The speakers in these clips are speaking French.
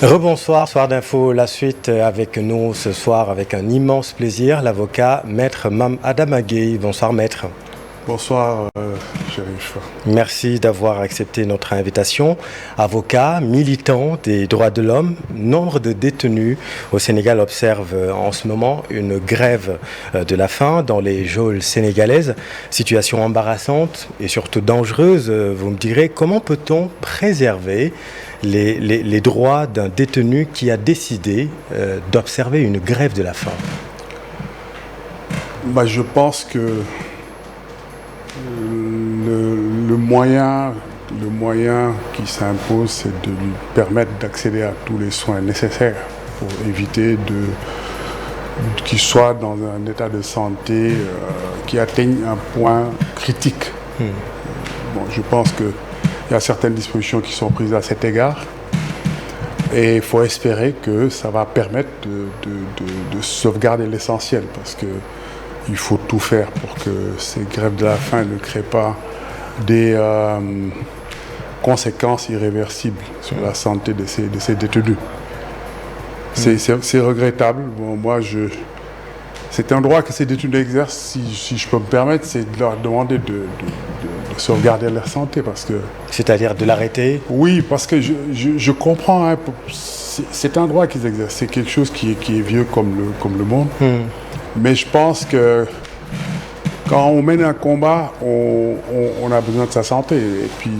Rebonsoir, Soir d'Info, la suite avec nous ce soir avec un immense plaisir, l'avocat Maître Mame Adama Gueye. Bonsoir Maître. Bonsoir Chérif. Merci d'avoir accepté notre invitation. Avocat, militant des droits de l'homme, nombre de détenus au Sénégal observent en ce moment une grève de la faim dans les geôles sénégalaises. Situation embarrassante et surtout dangereuse, vous me direz. Comment peut-on préserver les droits d'un détenu qui a décidé d'observer une grève de la faim? Je pense que le moyen qui s'impose, c'est de lui permettre d'accéder à tous les soins nécessaires pour éviter qu'il soit dans un état de santé qui atteigne un point critique. Je pense qu'il y a certaines dispositions qui sont prises à cet égard et il faut espérer que ça va permettre de sauvegarder l'essentiel, parce que il faut tout faire pour que ces grèves de la faim ne créent pas des conséquences irréversibles sur la santé de ces détenus. C'est regrettable. C'est un droit que ces détenus exercent, si je peux me permettre, c'est de leur demander de sauvegarder leur santé. C'est-à-dire de l'arrêter? Oui, parce que je comprends. C'est un droit qu'ils exercent. C'est quelque chose qui est vieux comme le monde. Mais je pense que quand on mène un combat, on a besoin de sa santé. Et puis,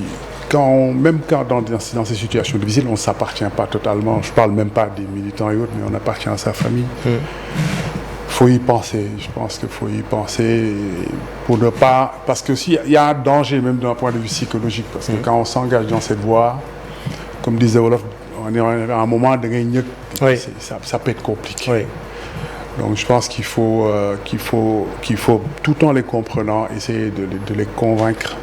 même quand dans ces situations difficiles, on ne s'appartient pas totalement. Je ne parle même pas des militants et autres, mais on appartient à sa famille. Il faut y penser. Je pense qu'il faut y penser pour ne pas... Parce que s'il y a un danger, même d'un point de vue psychologique, parce que quand on s'engage dans cette voie, comme disait Wolof, on est à un moment de gagner, ça peut être compliqué. Oui. Donc je pense qu'il faut, tout en les comprenant, essayer de les convaincre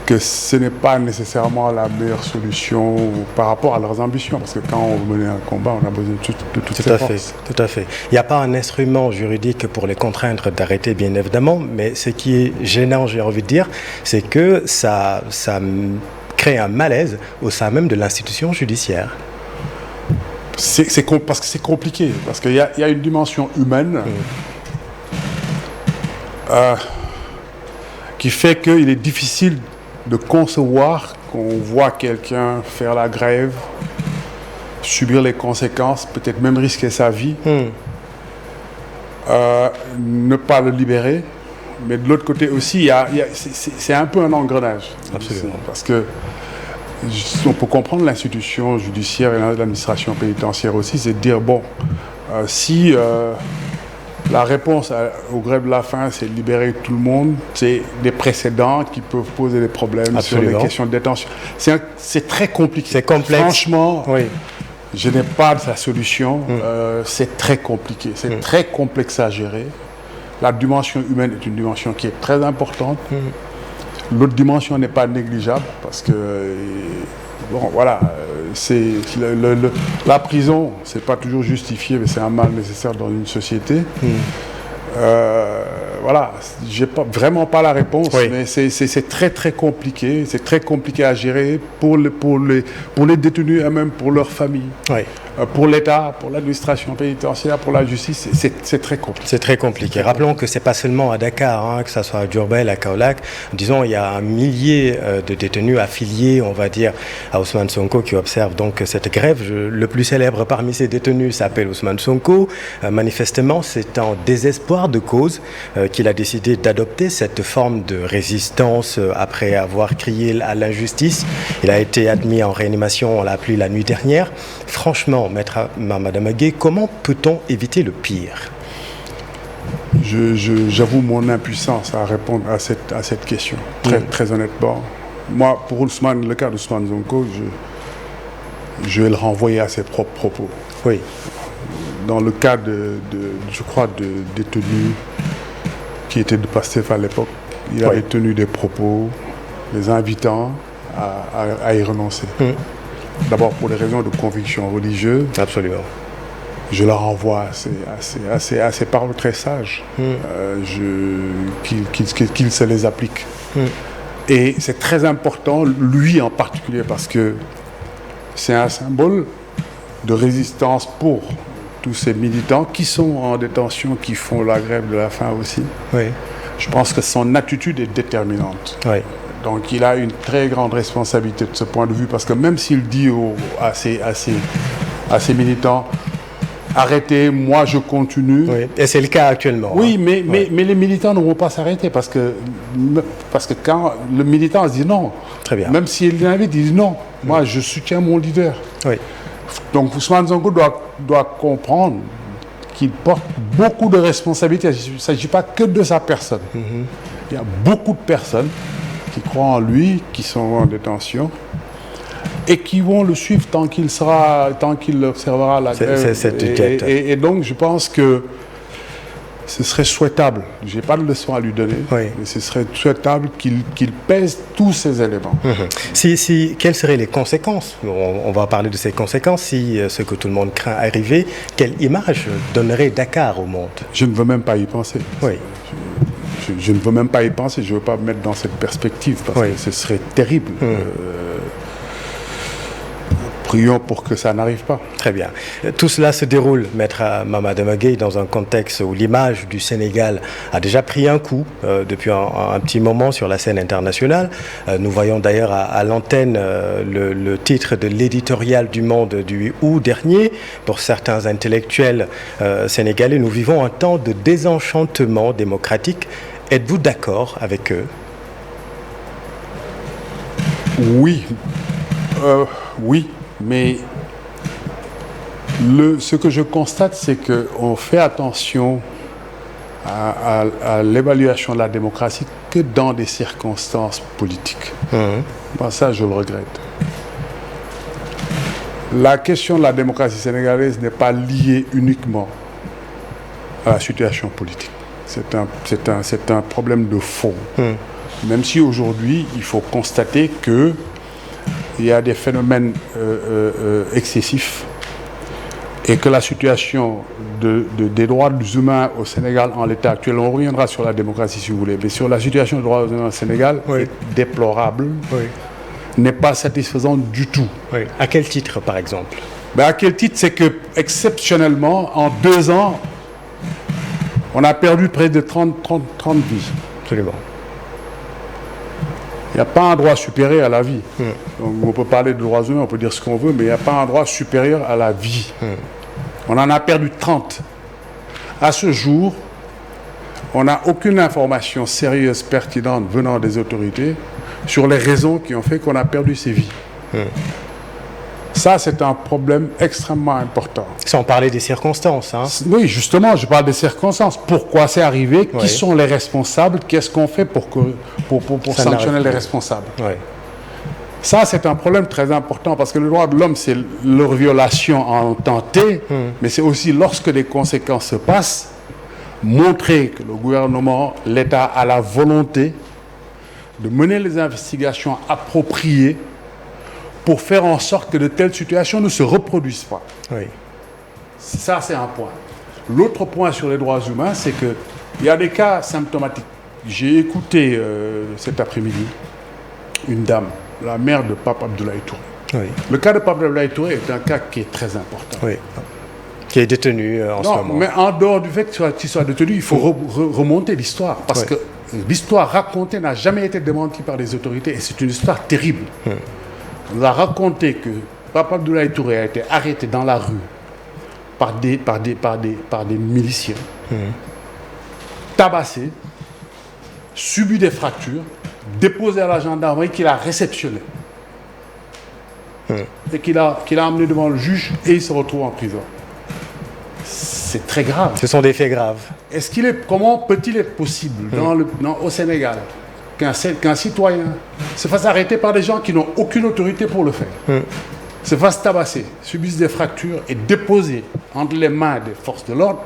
que ce n'est pas nécessairement la meilleure solution par rapport à leurs ambitions. Parce que quand on veut mener un combat, on a besoin de toutes ces forces. Tout à fait. Il n'y a pas un instrument juridique pour les contraindre d'arrêter, bien évidemment, mais ce qui est gênant, j'ai envie de dire, c'est que ça crée un malaise au sein même de l'institution judiciaire. Parce que c'est compliqué, parce qu'il y a une dimension humaine qui fait qu'il est difficile de concevoir qu'on voit quelqu'un faire la grève, subir les conséquences, peut-être même risquer sa vie, ne pas le libérer. Mais de l'autre côté aussi, c'est un peu un engrenage. Absolument. Parce que on peut comprendre l'institution judiciaire et l'administration pénitentiaire aussi, c'est de dire, si la réponse aux grèves de la faim, c'est libérer tout le monde, c'est des précédents qui peuvent poser des problèmes. Absolument. Sur les questions de détention. C'est très compliqué. C'est complexe. Franchement, je n'ai pas de la solution. C'est très compliqué. C'est très complexe à gérer. La dimension humaine est une dimension qui est très importante. L'autre dimension n'est pas négligeable, parce que, la prison, c'est pas toujours justifié, mais c'est un mal nécessaire dans une société. J'ai vraiment pas la réponse, mais c'est très très compliqué. C'est très compliqué à gérer pour les détenus et même pour leurs familles. Pour l'État, pour l'administration pénitentiaire, pour la justice, c'est très compliqué. C'est très compliqué. Rappelons que ce n'est pas seulement à Dakar, que ce soit à Diourbel, à Kaolack. Disons, il y a un millier de détenus affiliés, on va dire, à Ousmane Sonko qui observent donc cette grève. Le plus célèbre parmi ces détenus s'appelle Ousmane Sonko. Manifestement, c'est en désespoir de cause qu'il a décidé d'adopter cette forme de résistance après avoir crié à l'injustice. Il a été admis en réanimation, on l'a appelé la nuit dernière. Franchement, Maître Mame Adama Gueye, comment peut-on éviter le pire? J'avoue mon impuissance à répondre à cette question, très honnêtement. Moi, pour le cas d'Ousmane Sonko, je vais le renvoyer à ses propres propos. Oui. Dans le cas de détenus qui étaient de Pastef à l'époque, il avait tenu des propos les invitant à y renoncer. D'abord pour des raisons de conviction religieuse. Absolument. Je leur renvoie à ces paroles très sages, qu'il se les applique. Et c'est très important, lui en particulier, parce que c'est un symbole de résistance pour tous ces militants qui sont en détention, qui font la grève de la faim aussi. Oui. Je pense que son attitude est déterminante. Oui. Donc il a une très grande responsabilité de ce point de vue, parce que même s'il dit à ses militants, arrêtez, moi je continue. Oui. Et c'est le cas actuellement. Oui, mais les militants ne vont pas s'arrêter, parce que quand le militant se dit non, très bien. Même s'il l'invite, il dit non, moi je soutiens mon leader. Oui. Donc Ousmane Sonko doit comprendre qu'il porte beaucoup de responsabilités. Il ne s'agit pas que de sa personne. Il y a beaucoup de personnes qui croient en lui, qui sont en détention et qui vont le suivre tant qu'il observera la grève. Et donc je pense que ce serait souhaitable, je n'ai pas de leçon à lui donner, mais ce serait souhaitable qu'il pèse tous ces éléments. Quelles seraient les conséquences? On va parler de ces conséquences. Si ce que tout le monde craint arriver, quelle image donnerait Dakar au monde? Je ne veux même pas y penser. Oui. Je ne veux même pas y penser, je ne veux pas me mettre dans cette perspective, parce que ce serait terrible. Prions pour que ça n'arrive pas. Très bien. Tout cela se déroule, Maître Mamadi Gueye, dans un contexte où l'image du Sénégal a déjà pris un coup depuis un petit moment sur la scène internationale. Nous voyons d'ailleurs à l'antenne le titre de l'éditorial du Monde du 8 août dernier. Pour certains intellectuels sénégalais, nous vivons un temps de désenchantement démocratique. Êtes-vous d'accord avec eux? Oui. Oui. Mais ce que je constate, c'est qu'on fait attention à l'évaluation de la démocratie que dans des circonstances politiques. Bon, ça, je le regrette. La question de la démocratie sénégalaise n'est pas liée uniquement à la situation politique. C'est un problème de fond. Même si aujourd'hui, il faut constater que il y a des phénomènes excessifs et que la situation des droits humains au Sénégal en l'état actuel, on reviendra sur la démocratie si vous voulez, mais sur la situation des droits humains au Sénégal est déplorable, n'est pas satisfaisante du tout. Oui. À quel titre, par exemple? À quel titre? C'est que, exceptionnellement, en 2 ans, on a perdu près de 30 vies. Absolument. Il n'y a pas un droit supérieur à la vie. Donc, on peut parler de droits humains, on peut dire ce qu'on veut, mais il n'y a pas un droit supérieur à la vie. On en a perdu 30. À ce jour, on n'a aucune information sérieuse, pertinente venant des autorités sur les raisons qui ont fait qu'on a perdu ces vies. Ça, c'est un problème extrêmement important. Sans parler des circonstances. Hein. Oui, justement, je parle des circonstances. Pourquoi c'est arrivé? Qui sont les responsables? Qu'est-ce qu'on fait pour sanctionner les responsables? Ça, c'est un problème très important, parce que le droit de l'homme, c'est leur violation en temps T, mais c'est aussi lorsque des conséquences se passent, montrer que le gouvernement, l'État a la volonté de mener les investigations appropriées pour faire en sorte que de telles situations ne se reproduisent pas. Ça, c'est un point. L'autre point sur les droits humains, c'est qu'il y a des cas symptomatiques. J'ai écouté cet après-midi une dame, la mère de Pape Abdoulaye Touré. Le cas de Pape Abdoulaye Touré est un cas qui est très important. Qui est détenu en ce moment. Mais en dehors du fait qu'il soit détenu, il faut remonter l'histoire. Parce que l'histoire racontée n'a jamais été démentie par les autorités, et c'est une histoire terrible. On nous a raconté que Pape Abdoulaye Touré a été arrêté dans la rue par des miliciens, tabassé, subi des fractures, déposé à la gendarmerie, qu'il a réceptionné. Et qu'il a amené devant le juge, et il se retrouve en prison. C'est très grave. Ce sont des faits graves. Comment peut-il être possible au Sénégal qu'un citoyen se fasse arrêter par des gens qui n'ont aucune autorité pour le faire, se fasse tabasser, subisse des fractures et déposer entre les mains des forces de l'ordre,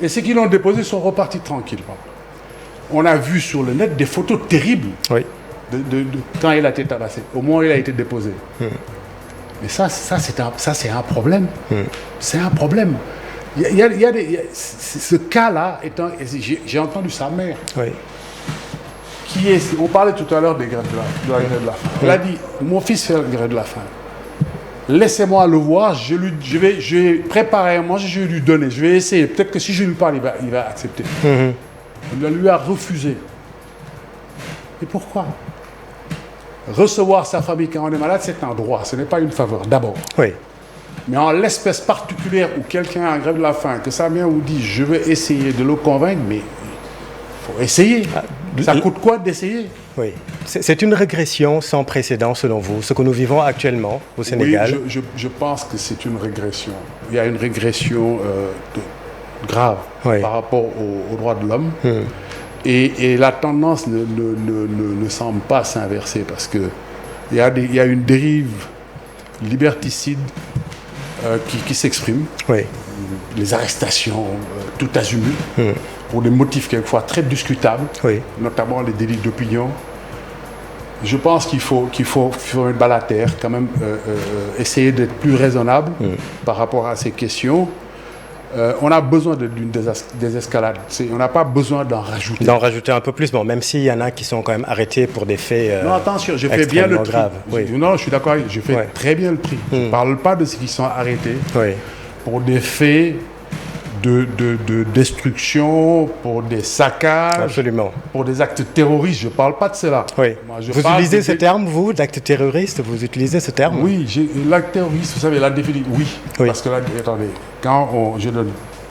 et ceux qui l'ont déposé sont repartis tranquillement. On a vu sur le net des photos terribles de quand il a été tabassé, au moment où il a été déposé. Mais ça c'est un problème. C'est un problème. Ce cas-là, j'ai entendu sa mère. On parlait tout à l'heure des grèves de la faim. Elle a dit, mon fils fait la grève de la faim. Laissez-moi le voir, je vais préparer à manger, je vais lui donner, je vais essayer. Peut-être que si je lui parle, il va accepter. On lui a refusé. Et pourquoi? Recevoir sa famille quand on est malade, c'est un droit, ce n'est pas une faveur, d'abord. Oui. Mais en l'espèce particulière où quelqu'un a grève de la faim, que ça vient ou dit, je vais essayer de le convaincre, mais il faut essayer. Ça coûte quoi d'essayer? Oui. C'est une régression sans précédent, selon vous, ce que nous vivons actuellement au Sénégal? Oui, je pense que c'est une régression. Il y a une régression grave par rapport aux droits de l'homme. Et la tendance ne semble pas s'inverser parce qu'il y a une dérive liberticide qui s'exprime. Oui. Les arrestations, tout azimut, pour des motifs quelquefois très discutables, notamment les délits d'opinion. Je pense qu'il faut mettre balle à terre, quand même essayer d'être plus raisonnable par rapport à ces questions. On a besoin d'une désescalade. On n'a pas besoin d'en rajouter. D'en rajouter un peu plus, bon, même s'il y en a qui sont quand même arrêtés pour des faits non, attention, je fais bien le tri. Oui. Non, je suis d'accord, je fais très bien le tri. Je ne parle pas de ceux qui sont arrêtés pour des faits de destruction, pour des saccages, absolument, pour des actes terroristes. Je ne parle pas de cela. Oui. Vous utilisez ce terme, vous, d'actes terroristes? Vous utilisez ce terme? Oui, l'acte terroriste, vous savez, la définition. Oui. Parce que là, attendez, je donne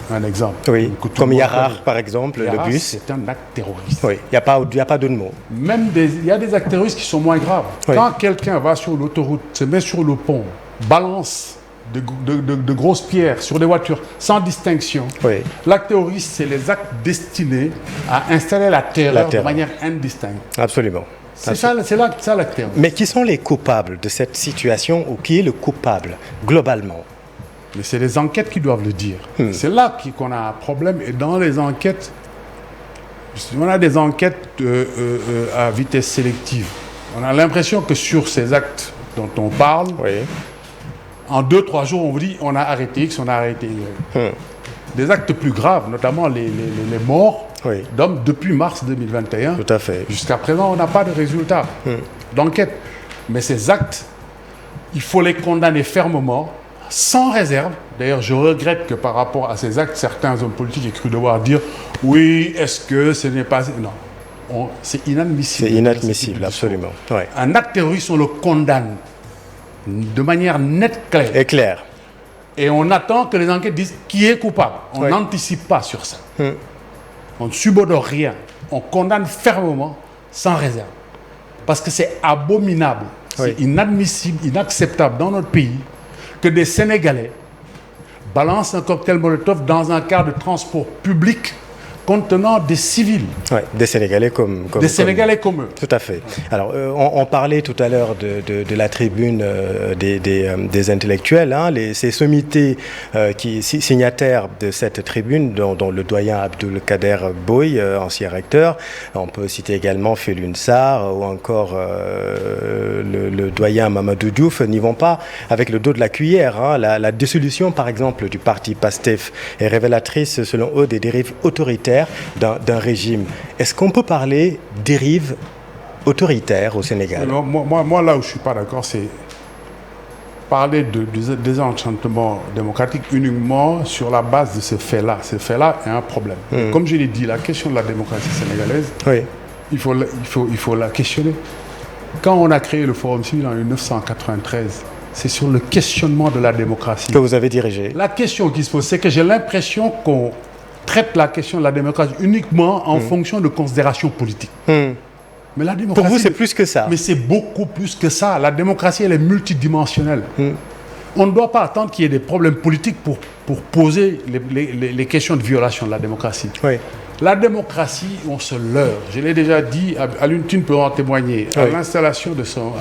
un exemple. Oui. Comme Yarar, par exemple, Yarar, le bus. C'est un acte terroriste. Oui. Il n'y a pas d'autre mot. Même il y a des actes terroristes qui sont moins graves. Quand quelqu'un va sur l'autoroute, se met sur le pont, balance de grosses pierres sur des voitures sans distinction. L'acte terroriste, c'est les actes destinés à installer la terreur de manière indistincte. Absolument. C'est ça l'acte terroriste. Mais qui sont les coupables de cette situation ou qui est le coupable, globalement? Mais c'est les enquêtes qui doivent le dire. C'est là qu'on a un problème. Et dans les enquêtes, on a des enquêtes à vitesse sélective. On a l'impression que sur ces actes dont on parle, en 2-3 jours, on vous dit on a arrêté X, on a arrêté Y. Des actes plus graves, notamment les morts d'hommes depuis mars 2021. Tout à fait. Jusqu'à présent, on n'a pas de résultat d'enquête. Mais ces actes, il faut les condamner fermement, sans réserve. D'ailleurs, je regrette que par rapport à ces actes, certains hommes politiques aient cru devoir dire oui, est-ce que ce n'est pas... Non, c'est inadmissible. C'est inadmissible, absolument. Un acte terroriste, on le condamne de manière nette, claire. Et claire. Et on attend que les enquêtes disent qui est coupable. On n'anticipe pas sur ça. On ne subodore rien. On condamne fermement, sans réserve. Parce que c'est abominable, c'est inadmissible, inacceptable dans notre pays que des Sénégalais balancent un cocktail Molotov dans un car de transport public contenant des civils. Des Sénégalais comme Sénégalais comme eux. Tout à fait. Alors, on parlait tout à l'heure de la tribune des intellectuels, ces sommités signataires de cette tribune, dont le doyen Abdulkader Boye, ancien recteur. On peut citer également Felwine Sarr ou encore le doyen Mamadou Diouf, n'y vont pas avec le dos de la cuillère. La dissolution, par exemple, du parti PASTEF est révélatrice, selon eux, des dérives autoritaires d'un régime. Est-ce qu'on peut parler dérive autoritaire au Sénégal? Alors, moi, là où je ne suis pas d'accord, c'est parler de désenchantement démocratique uniquement sur la base de ce fait-là. Ce fait-là est un problème. Comme je l'ai dit, la question de la démocratie sénégalaise, il faut la questionner. Quand on a créé le Forum civil en 1993, c'est sur le questionnement de la démocratie que vous avez dirigé. La question qui se pose, c'est que j'ai l'impression qu'on traite la question de la démocratie uniquement en fonction de considérations politiques. Mais la démocratie, pour vous, c'est plus que ça. Mais c'est beaucoup plus que ça. La démocratie, elle est multidimensionnelle. On ne doit pas attendre qu'il y ait des problèmes politiques pour poser les questions de violation de la démocratie. La démocratie, on se leurre. Je l'ai déjà dit, Alioune Tine peut en témoigner. À l'installation de son...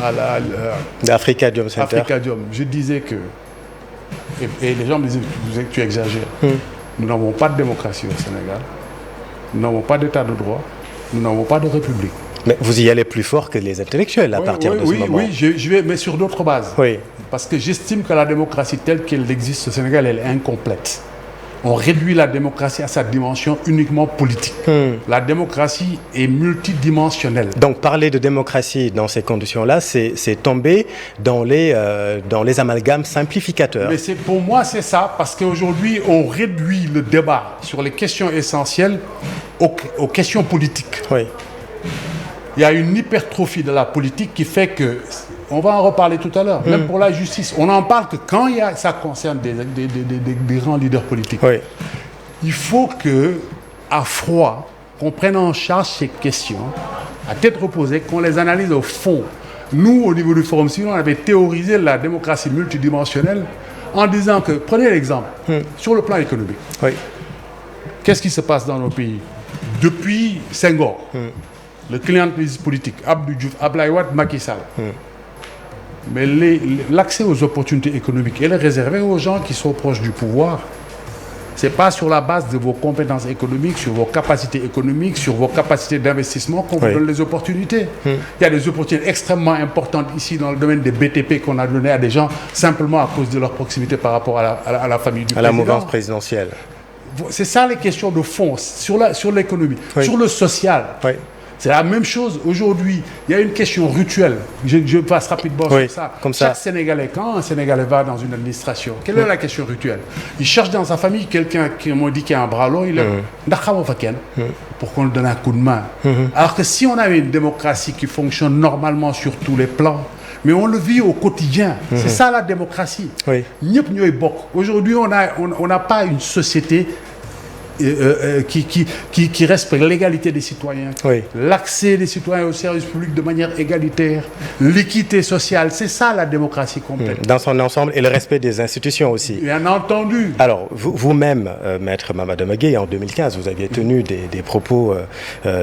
Afrikadium Center. Afrikadium. Je disais que... Et les gens me disaient que tu exagères. Nous n'avons pas de démocratie au Sénégal. Nous n'avons pas d'état de droit. Nous n'avons pas de république. Mais vous y allez plus fort que les intellectuels à partir de ce moment. Oui, je vais, mais sur d'autres bases. Parce que j'estime que la démocratie telle qu'elle existe au Sénégal, elle est incomplète. on réduit la démocratie à sa dimension uniquement politique. La démocratie est multidimensionnelle. Donc parler de démocratie dans ces conditions-là, c'est tomber dans les amalgames simplificateurs. Mais pour moi, c'est ça, parce qu'aujourd'hui, on réduit le débat sur les questions essentielles aux questions politiques. Oui. Il y a une hypertrophie de la politique qui fait que, on va en reparler tout à l'heure, même pour la justice, on n'en parle que quand ça concerne des grands leaders politiques. Oui. Il faut que, à froid, qu'on prenne en charge ces questions, à tête reposée, qu'on les analyse au fond. Nous, au niveau du Forum civil, on avait théorisé la démocratie multidimensionnelle en disant que, prenez l'exemple, sur le plan économique, Oui. qu'est-ce qui se passe dans nos pays depuis Senghor, le clientélisme politique, Abdou Diouf, Abdoulaye Wade, Macky Sall. Mais l'accès aux opportunités économiques, elle est réservée aux gens qui sont proches du pouvoir. Ce n'est pas sur la base de vos compétences économiques, sur vos capacités économiques, sur vos capacités d'investissement qu'on vous donne les opportunités. Il y a des opportunités extrêmement importantes ici dans le domaine des BTP qu'on a donné à des gens simplement à cause de leur proximité par rapport à la famille du président. À la mouvance présidentielle. C'est ça les questions de fond, sur l'économie. Sur le social. Oui. C'est la même chose aujourd'hui. Il y a une question rituelle. Je passe rapidement sur ça. Comme ça. Chaque Sénégalais, quand un Sénégalais va dans une administration, quelle est la question rituelle? Il cherche dans sa famille quelqu'un qui m'a dit qu'il a un bras long, il est pour qu'on lui donne un coup de main. Alors que si on avait une démocratie qui fonctionne normalement sur tous les plans, mais on le vit au quotidien. C'est ça la démocratie. Oui. Aujourd'hui, on n'a pas une société qui respecte l'égalité des citoyens, l'accès des citoyens aux services publics de manière égalitaire, l'équité sociale, c'est ça la démocratie complète. Dans son ensemble et le respect des institutions aussi. Bien entendu. Alors, vous-même, Maître Mamadou Magueye, en 2015, vous aviez tenu des propos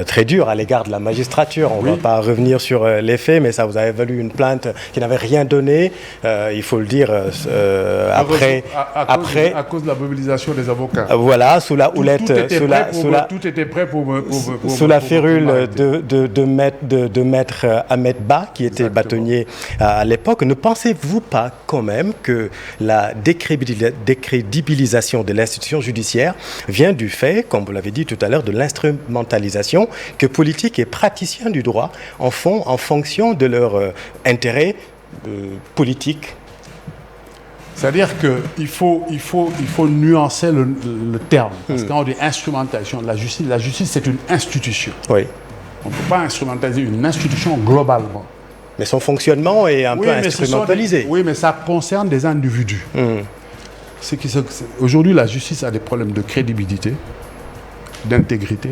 très durs à l'égard de la magistrature. On ne va pas revenir sur les faits, mais ça vous avait valu une plainte qui n'avait rien donné, il faut le dire, après... À cause de la mobilisation des avocats. Voilà, sous la houlette, tout était prêt pour sous la férule de maître Ahmed Ba, qui était bâtonnier à l'époque. Ne pensez-vous pas quand même que la décrédibilisation de l'institution judiciaire vient du fait, comme vous l'avez dit tout à l'heure, de l'instrumentalisation que politiques et praticiens du droit en font en fonction de leur intérêt politique? C'est-à-dire qu'il faut nuancer le terme. Parce que quand on dit instrumentalisation de la justice c'est une institution. Oui. On ne peut pas instrumentaliser une institution globalement. Mais son fonctionnement est un peu instrumentalisé. Oui, mais ça concerne des individus. Aujourd'hui, la justice a des problèmes de crédibilité, d'intégrité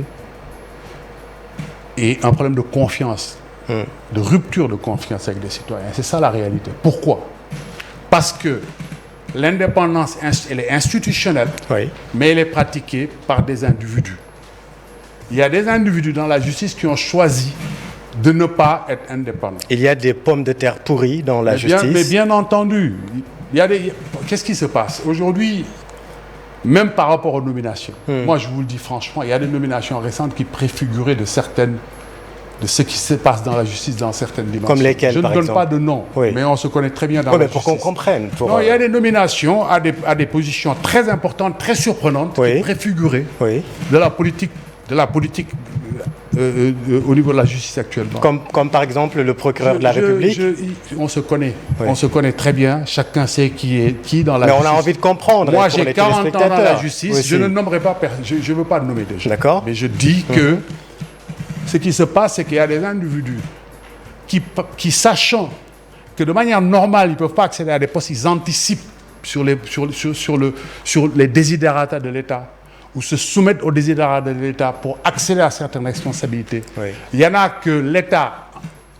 et un problème de confiance, de rupture de confiance avec les citoyens. C'est ça la réalité. Pourquoi? Parce que l'indépendance, elle est institutionnelle, mais elle est pratiquée par des individus. Il y a des individus dans la justice qui ont choisi de ne pas être indépendants. Il y a des pommes de terre pourries dans la justice. Mais bien entendu, qu'est-ce qui se passe? Aujourd'hui, même par rapport aux nominations, moi je vous le dis franchement, il y a des nominations récentes qui préfiguraient de ce qui se passe dans la justice dans certaines dimensions. Comme lesquelles, je ne donne pas de nom, mais on se connaît très bien dans la justice. Pour qu'on comprenne. Non, il y a des nominations à des positions très importantes, très surprenantes, qui préfiguraient de la politique au niveau de la justice actuellement. Comme par exemple le procureur de la République. On se connaît. On se connaît très bien. Chacun sait qui est qui dans la justice. Mais on a envie de comprendre. Moi, j'ai 40 ans dans la justice. Je ne nommerai pas personne. Je ne veux pas nommer des gens. D'accord. Mais je dis que ce qui se passe, c'est qu'il y a des individus qui sachant que de manière normale, ils ne peuvent pas accéder à des postes, ils anticipent sur les desiderata de l'État ou se soumettent aux desiderata de l'État pour accéder à certaines responsabilités. Il y en a que l'État,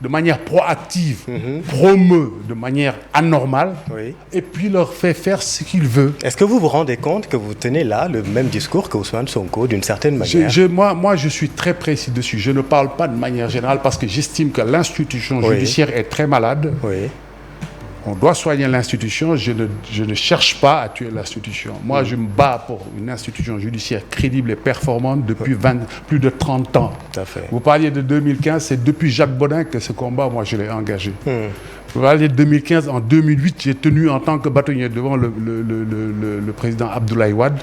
de manière proactive, promeut de manière anormale, et puis leur fait faire ce qu'il veut. Est-ce que vous vous rendez compte que vous tenez là le même discours que Ousmane Sonko, d'une certaine manière? Moi, je suis très précis dessus. Je ne parle pas de manière générale parce que j'estime que l'institution judiciaire est très malade. On doit soigner l'institution. Je ne cherche pas à tuer l'institution. Moi, je me bats pour une institution judiciaire crédible et performante depuis plus de 30 ans. Tout à fait. Vous parliez de 2015, c'est depuis Jacques Bodin que ce combat, moi, je l'ai engagé. Vous voyez, 2015, en 2008, j'ai tenu en tant que bâtonnier devant le président Abdoulaye Wade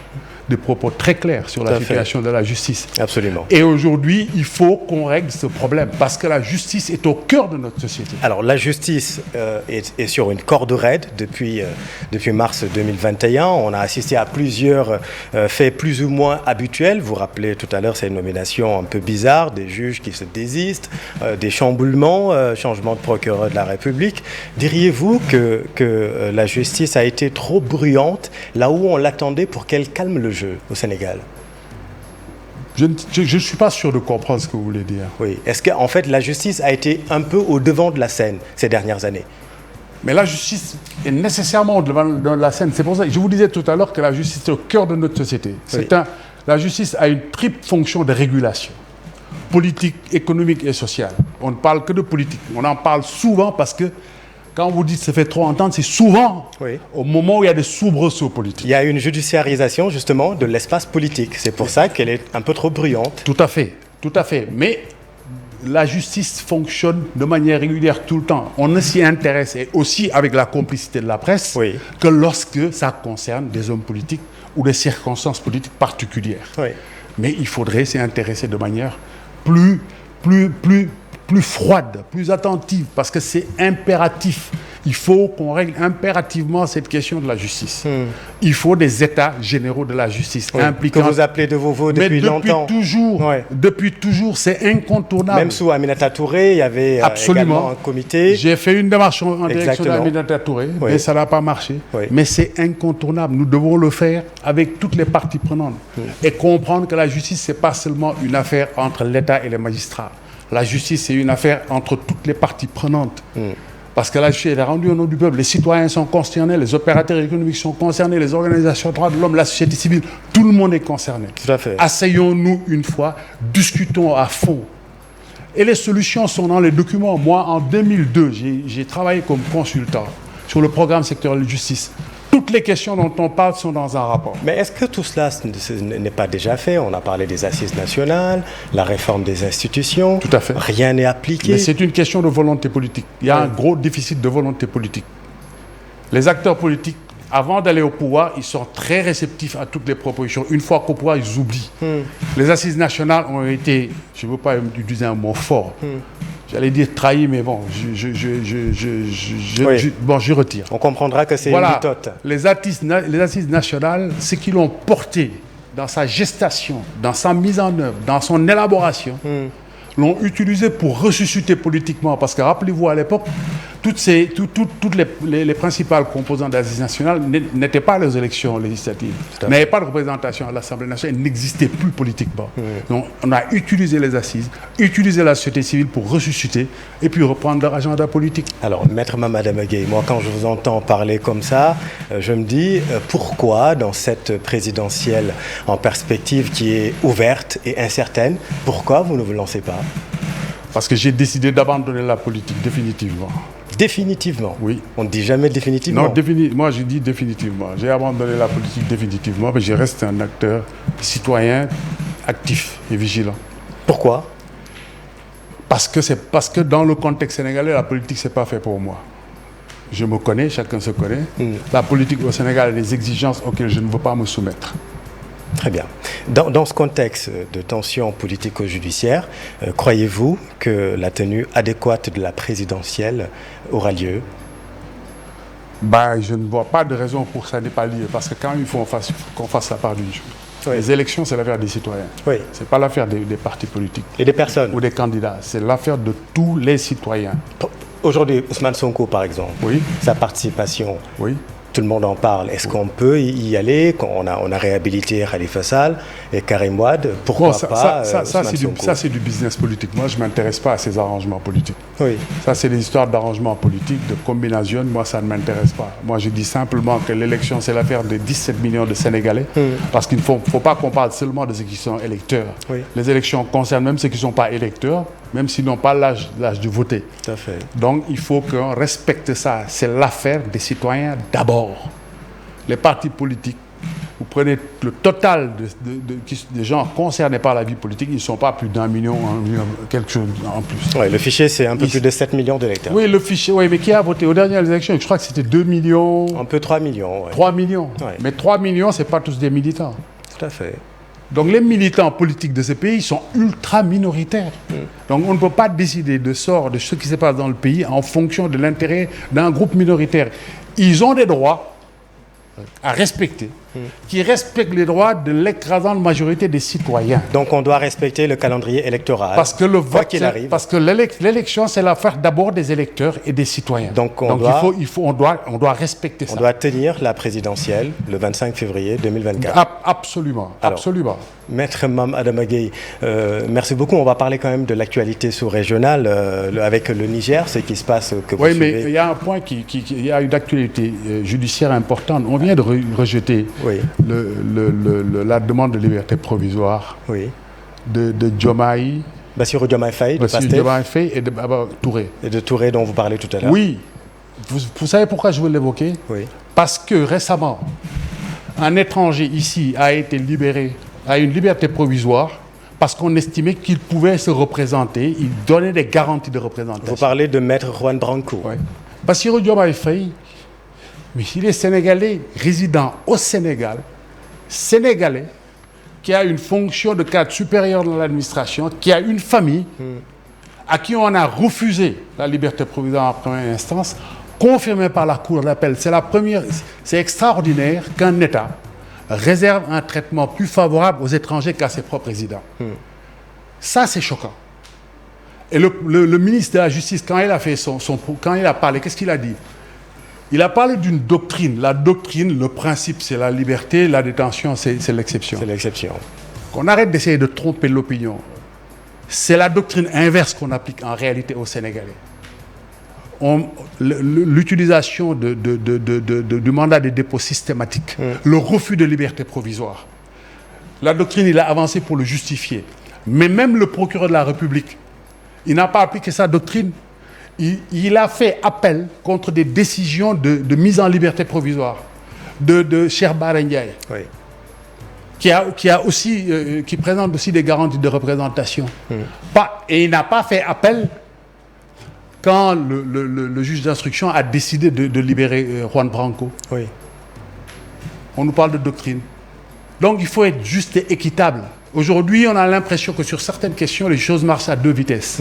des propos très clairs sur la situation de la justice. Absolument. Et aujourd'hui, il faut qu'on règle ce problème parce que la justice est au cœur de notre société. Alors, la justice est sur une corde raide depuis mars 2021. On a assisté à plusieurs faits plus ou moins habituels. Vous rappelez tout à l'heure ces nominations un peu bizarres, des juges qui se désistent, des chamboulements, changement de procureur de la République. Diriez-vous que la justice a été trop bruyante là où on l'attendait pour qu'elle calme le jeu au Sénégal? Je ne suis pas sûr de comprendre ce que vous voulez dire. Oui. Est-ce qu'en fait la justice a été un peu au devant de la scène ces dernières années? Mais la justice est nécessairement au devant de la scène. C'est pour ça que je vous disais tout à l'heure que la justice est au cœur de notre société. Oui. La justice a une triple fonction de régulation. Politique, économique et sociale. On ne parle que de politique. On en parle souvent parce que quand vous dites que ça fait trop entendre, c'est souvent au moment où il y a des soubresauts politiques. Il y a une judiciarisation justement de l'espace politique. C'est pour ça qu'elle est un peu trop bruyante. Tout à fait, tout à fait. Mais la justice fonctionne de manière régulière tout le temps. On ne s'y intéresse, et aussi avec la complicité de la presse, que lorsque ça concerne des hommes politiques ou des circonstances politiques particulières. Oui. Mais il faudrait s'y intéresser de manière plus froide, plus attentive, parce que c'est impératif. Il faut qu'on règle impérativement cette question de la justice. Il faut des états généraux de la justice impliquant... Que vous appelez de vos voeux depuis longtemps. Depuis toujours, c'est incontournable. Même sous Aminata Touré, il y avait également un comité. J'ai fait une démarche en direction d'Aminata Touré, mais ça n'a pas marché. Mais c'est incontournable. Nous devons le faire avec toutes les parties prenantes et comprendre que la justice, ce n'est pas seulement une affaire entre l'État et les magistrats. La justice, c'est une affaire entre toutes les parties prenantes. Parce que la justice est rendue au nom du peuple. Les citoyens sont concernés, les opérateurs économiques sont concernés, les organisations de droits de l'homme, la société civile, tout le monde est concerné. Tout à fait. Asseyons-nous une fois, discutons à fond. Et les solutions sont dans les documents. Moi, en 2002, j'ai travaillé comme consultant sur le programme sectoriel de justice. Toutes les questions dont on parle sont dans un rapport. Mais est-ce que tout cela n'est pas déjà fait? On a parlé des assises nationales, la réforme des institutions. Tout à fait. Rien n'est appliqué. Mais c'est une question de volonté politique. Il y a un gros déficit de volonté politique. Les acteurs politiques, avant d'aller au pouvoir, ils sont très réceptifs à toutes les propositions. Une fois qu'au pouvoir, ils oublient. Les assises nationales ont été, je ne veux pas utiliser un mot fort, j'allais dire trahi, mais bon, je retire. On comprendra que c'est une litote. Les assises nationales, ce qui l'ont porté dans sa gestation, dans sa mise en œuvre, dans son élaboration, l'ont utilisé pour ressusciter politiquement. Parce que rappelez-vous, à l'époque, toutes les principales composantes des assises nationales n'étaient pas les élections législatives, n'avaient pas de représentation à l'Assemblée nationale, elles n'existaient plus politiquement. Donc on a utilisé les assises, utilisé la société civile pour ressusciter et puis reprendre leur agenda politique. Alors, Maître Mamad Gueye, moi quand je vous entends parler comme ça, je me dis pourquoi dans cette présidentielle en perspective qui est ouverte et incertaine, pourquoi vous ne vous lancez pas? Parce que j'ai décidé d'abandonner la politique définitivement. Définitivement? Oui. On ne dit jamais définitivement? Non, moi je dis définitivement. J'ai abandonné la politique définitivement, mais je reste un acteur citoyen, actif et vigilant. Pourquoi? Parce que dans le contexte sénégalais, la politique, ce n'est pas fait pour moi. Je me connais, chacun se connaît. La politique au Sénégal a des exigences auxquelles je ne veux pas me soumettre. Très bien. Dans ce contexte de tension politico-judiciaire, croyez-vous que la tenue adéquate de la présidentielle aura lieu? Je ne vois pas de raison pour que ça n'est pas lieu. Parce que quand il faut qu'on fasse la part du jeu. Les élections, c'est l'affaire des citoyens. Ce n'est pas l'affaire des partis politiques. Et des personnes? Ou des candidats. C'est l'affaire de tous les citoyens. Aujourd'hui, Ousmane Sonko, par exemple, sa participation, tout le monde en parle. Est-ce qu'on peut y aller? On a réhabilité Khalifa Sall et Karim Wade. Pourquoi pas ça, c'est du business politique. Moi, je ne m'intéresse pas à ces arrangements politiques. Ça, c'est des histoires d'arrangements politiques, de combination. Moi, ça ne m'intéresse pas. Moi, je dis simplement que l'élection, c'est l'affaire de 17 millions de Sénégalais. Parce qu'il ne faut pas qu'on parle seulement de ceux qui sont électeurs. Les élections concernent même ceux qui ne sont pas électeurs, même s'ils n'ont pas l'âge de voter. Tout à fait. Donc, il faut qu'on respecte ça. C'est l'affaire des citoyens d'abord. Les partis politiques, vous prenez le total des gens concernés par la vie politique, ils ne sont pas plus d'1 million, quelque chose en plus. Ouais, le fichier, c'est un peu plus de 7 millions d'électeurs. Oui, le fichier, oui, mais qui a voté aux dernières élections? Je crois que c'était 2 millions. Un peu 3 millions. Ouais. 3 millions. Ouais. Mais 3 millions, ce n'est pas tous des militants. Tout à fait. Donc les militants politiques de ce pays sont ultra minoritaires. Donc on ne peut pas décider de sort de ce qui se passe dans le pays en fonction de l'intérêt d'un groupe minoritaire. Ils ont des droits à respecter, qui respectent les droits de l'écrasante majorité des citoyens. Donc on doit respecter le calendrier électoral. Parce que le vote, qu'il arrive. Parce que l'élection, c'est l'affaire d'abord des électeurs et des citoyens. Donc on doit respecter ça. On doit tenir la présidentielle le 25 février 2024. Absolument, Alors, absolument. Maître Mame Adama Gueye, merci beaucoup. On va parler quand même de l'actualité sous-régionale avec le Niger, ce qui se passe que vous Oui, suivez. mais il y a un point il y a une actualité judiciaire importante. On vient de rejeter la demande de liberté provisoire de Diomaye. Bassirou Diomaye Faye, de Pastef. Diomaye Faye et de Baba Touré. Et de Touré dont vous parlez tout à l'heure. Oui. Vous savez pourquoi je veux l'évoquer? Oui. Parce que récemment, un étranger ici a été libéré à une liberté provisoire parce qu'on estimait qu'il pouvait se représenter, il donnait des garanties de représentation. Vous parlez de Maître Juan Branco. Oui. Bassirou Diomaye Faye, mais il est sénégalais, résident au Sénégal, sénégalais, qui a une fonction de cadre supérieur dans l'administration, qui a une famille, à qui on a refusé la liberté provisoire en première instance, confirmée par la Cour d'appel. C'est extraordinaire qu'un État réserve un traitement plus favorable aux étrangers qu'à ses propres résidents. Ça, c'est choquant. Et le ministre de la Justice, quand il a fait quand il a parlé, qu'est-ce qu'il a dit? Il a parlé d'une doctrine. La doctrine, le principe, c'est la liberté, la détention, c'est l'exception. C'est l'exception. Qu'on arrête d'essayer de tromper l'opinion. C'est la doctrine inverse qu'on applique en réalité aux Sénégalais. L'utilisation du mandat de dépôt systématique, le refus de liberté provisoire. La doctrine, il a avancé pour le justifier. Mais même le procureur de la République, il n'a pas appliqué sa doctrine. Il a fait appel contre des décisions de mise en liberté provisoire de Cheikh Bara Ndiaye, qui présente aussi des garanties de représentation. Et il n'a pas fait appel quand le juge d'instruction a décidé de libérer Juan Branco. Oui. On nous parle de doctrine. Donc il faut être juste et équitable. Aujourd'hui, on a l'impression que sur certaines questions, les choses marchent à 2 vitesses.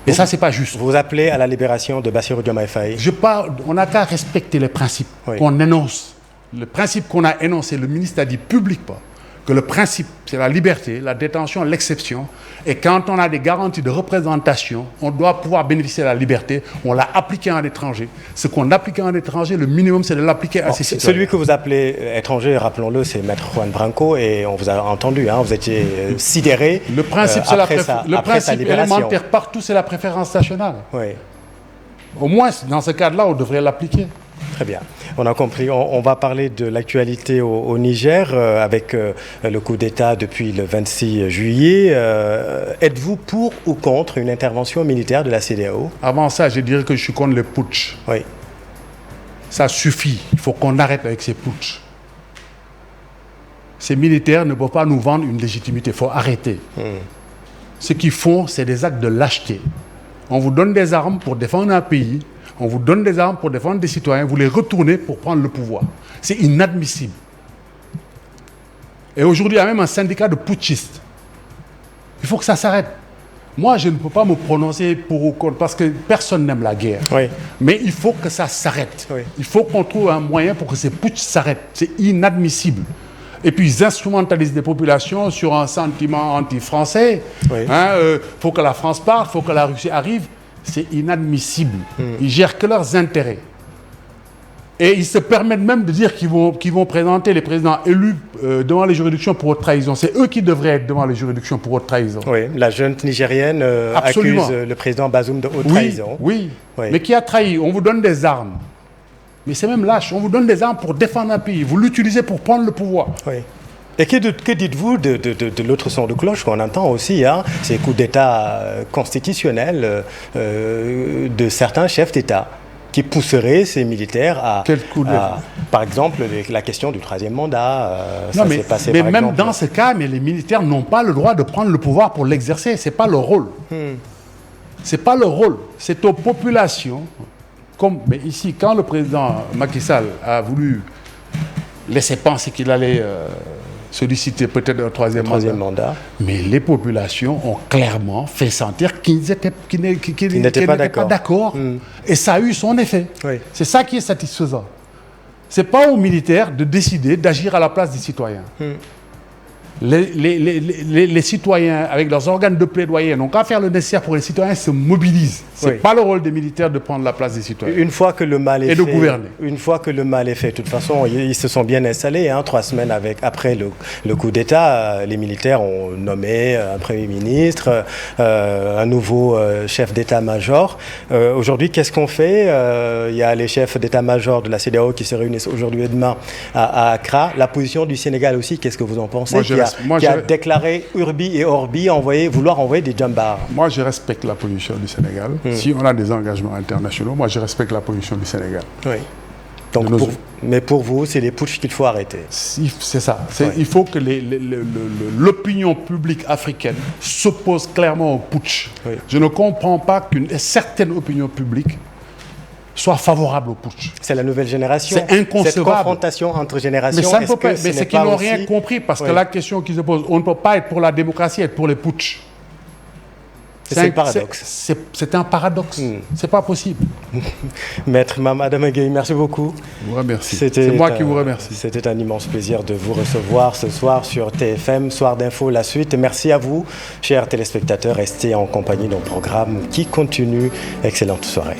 Et ça, c'est pas juste. Vous appelez à la libération de Bassirou Diomaye Faye. On n'a qu'à respecter les principes qu'on énonce. Le principe qu'on a énoncé, le ministre a dit publiquement que le principe, c'est la liberté, la détention, l'exception. Et quand on a des garanties de représentation, on doit pouvoir bénéficier de la liberté. On l'a appliqué à un étranger. Ce qu'on applique à un étranger, le minimum, c'est de l'appliquer à ses citoyens. Celui que vous appelez étranger, rappelons-le, c'est Maître Juan Branco. Et on vous a entendu, vous étiez sidéré. Le principe, le principe élémentaire partout, c'est la préférence nationale. Oui. Au moins, dans ce cadre-là, on devrait l'appliquer. Très bien, on a compris. On va parler de l'actualité au Niger avec le coup d'État depuis le 26 juillet. Êtes-vous pour ou contre une intervention militaire de la CEDEAO? Avant ça, je dirais que je suis contre les putsch. Oui. Ça suffit. Il faut qu'on arrête avec ces putsch. Ces militaires ne peuvent pas nous vendre une légitimité. Il faut arrêter. Ce qu'ils font, c'est des actes de lâcheté. On vous donne des armes pour défendre un pays. On vous donne des armes pour défendre des citoyens, vous les retournez pour prendre le pouvoir. C'est inadmissible. Et aujourd'hui, il y a même un syndicat de putschistes. Il faut que ça s'arrête. Moi, je ne peux pas me prononcer pour ou contre, parce que personne n'aime la guerre. Oui. Mais il faut que ça s'arrête. Oui. Il faut qu'on trouve un moyen pour que ces putschs s'arrêtent. C'est inadmissible. Et puis, ils instrumentalisent des populations sur un sentiment anti-français. Oui. Faut que la France parte, faut que la Russie arrive. C'est inadmissible. Ils gèrent que leurs intérêts. Et ils se permettent même de dire qu'ils vont présenter les présidents élus devant les juridictions pour haute trahison. C'est eux qui devraient être devant les juridictions pour haute trahison. Oui, la junte nigérienne accuse le président Bazoum de haute trahison. Oui, mais qui a trahi? On vous donne des armes. Mais c'est même lâche. On vous donne des armes pour défendre un pays. Vous l'utilisez pour prendre le pouvoir. Oui. Et que dites-vous de l'autre son de cloche qu'on entend aussi, ces coups d'État constitutionnels de certains chefs d'État? qui pousserait ces militaires à, Quel coup de... par exemple, la question du 3e mandat. Non, ça mais, s'est passé, mais par même exemple. dans ce cas, mais les militaires n'ont pas le droit de prendre le pouvoir pour l'exercer. Ce n'est pas leur rôle. C'est pas leur rôle. C'est aux populations. Mais ici, quand le président Macky Sall a voulu laisser penser qu'il allait solliciter peut-être un troisième mandat, mais les populations ont clairement fait sentir qu'ils n'étaient pas d'accord. Et ça a eu son effet. Oui. C'est ça qui est satisfaisant. Ce n'est pas aux militaires de décider d'agir à la place des citoyens. Les citoyens, avec leurs organes de plaidoyer, n'ont qu'à faire le nécessaire pour que les citoyens se mobilisent. Ce n'est pas le rôle des militaires de prendre la place des citoyens. Une fois que le mal est fait, de gouverner. Une fois que le mal est fait, de toute façon, ils se sont bien installés. 3 semaines après le coup d'État, les militaires ont nommé un Premier ministre, un nouveau chef d'État-major. Aujourd'hui, qu'est-ce qu'on fait? Il y a les chefs d'État-major de la CEDEAO qui se réunissent aujourd'hui et demain à Accra. La position du Sénégal aussi, qu'est-ce que vous en pensez? Qui a déclaré Urbi et Orbi vouloir envoyer des jambars. Moi, je respecte la position du Sénégal. Si on a des engagements internationaux, moi, je respecte la position du Sénégal. Oui. Donc mais pour vous, c'est les putschs qu'il faut arrêter. C'est ça. Il faut que l'opinion publique africaine s'oppose clairement au putsch. Oui. Je ne comprends pas qu'une certaine opinion publique soit favorable au putsch. C'est la nouvelle génération. C'est inconcevable. Cette confrontation entre générations. Mais ça ne peut pas. Mais c'est qu'ils n'ont rien compris parce que la question qui se pose, on ne peut pas être pour la démocratie, être pour les putschs. C'est un paradoxe. C'est un paradoxe. C'est pas possible. Maître Adama Gueye, merci beaucoup. Je vous remercie. C'est moi qui vous remercie. C'était un immense plaisir de vous recevoir ce soir sur TFM, Soir d'Info, la suite. Merci à vous, chers téléspectateurs. Restez en compagnie d'un programme qui continue. Excellente soirée.